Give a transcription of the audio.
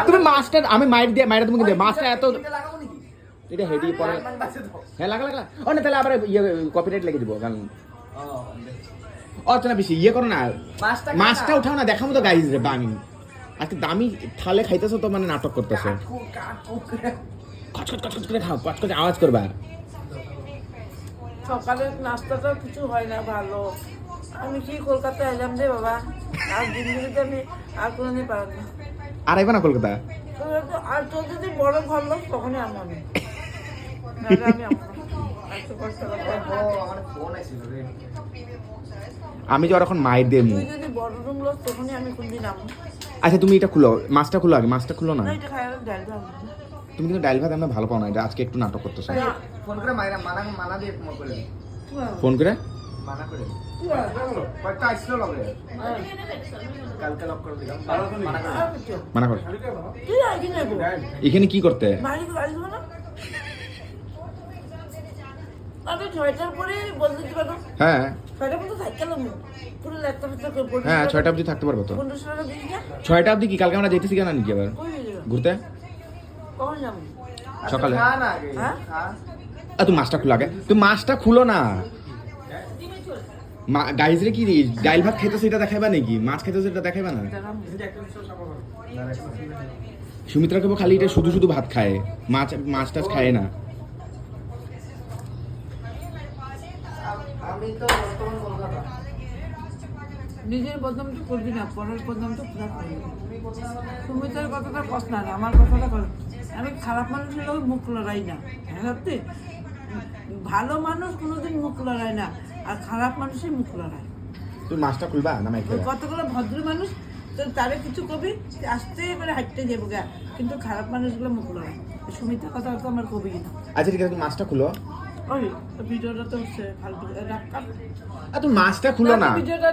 তুমি মাছটা আমি মাইর তুমি কিন্তু মাছটা এত এটা হেডি পরে হ্যাঁ লাগা ও না তাহলে আবার ইয়ে কপিরাইট লেগে দিব গান ও তো না বেশি ইয়ে করো না মাছটা উঠাও না দেখাবো তো গাইজ রে বামি আজকে দামি থালে খাইতেছো তো মানে নাটক করতেছো কচকচ করে খাও কচকচ আওয়াজ করবা সকালের নাস্তাটা কিছু হয় না ভালো আমি কি কলকাতায় এলাম রে বাবা আর দিল্লিতে আমি আর কোনোদিন পারব না আর আইবা না কলকাতা আর তোর যদি বড় ঘর লোক তখনই আমার আমি আমি যখন মায়ের দেব তুই যদি বড় রুম লোক তখনই আমি কোনদিন আমো আচ্ছা তুমি এটা খুলো মাছটা খুলো আগে মাছটা খুলো না এটা খাই ডাল ভাত তুমি কিন্তু ডাল ভাত আমরা ভালো পাও না এটা আজকে একটু নাটক করতেছো ফোন করে মাইরা মানা দিয়ে ফোন করে ফোন করে মানা করে কয়টা আসলো লগে কালকে লক করে দিলাম মানা কর তুই আইবি না গো এখানে কি করতে বাড়ি বাড়ি না আমি 6টার পরে বলতে দিবা না হ্যাঁ 6টা পর্যন্ত থাকলাম পুরো ল্যাপটপ করে হ্যাঁ 6টা অবধি থাকতে পারবো তো 1500 টাকা দিই না 6টা অবধি কি কালকে আমরা যেতেছি কেন নাকি আবার ঘুরতে কখন যাবো সকালে খা না আগে হ্যাঁ? খা তুমি মাছটা খুলো আগে তুমি মাছটা খুলো না গাইজ রে কি ডাইল ভাত খেতেছে এটা দেখাইবা নাকি মাছ খেতেছে এটা দেখাইবা না সুমিত্রা কেবল খালি এটা শুধু শুধু ভাত খায় মাছ টাছ খায় না আমি তো বর্তমান কলকাতা নিজের বদনাম তো করবি না পরের বদনাম তো পুরা করবি তুমি তোর কথাটা কস না আমার কথাটা কর আমি খারাপ মানুষের লোক মুখ লড়াই না হ্যাঁ সত্যি ভালো মানুষ কোনোদিন মুখ লড়াই না আর খারাপ মানুষের মুখ লড়াই তুমি মাছটা খুলবা না মাইকে কতগুলো ভদ্র মানুষ তো তারে কিছু কবি আসতে এবারে হাঁটতে যাবো গা কিন্তু খারাপ মানুষগুলো মুখ লড়াই সুমিতার কথা তো আমার কবি না আচ্ছা ঠিক আছে তুমি মাছটা খুলো ওই ভিডিওটা তো হচ্ছে ফালতু রাখ তুমি মাছটা খুলো না ভিডিওটা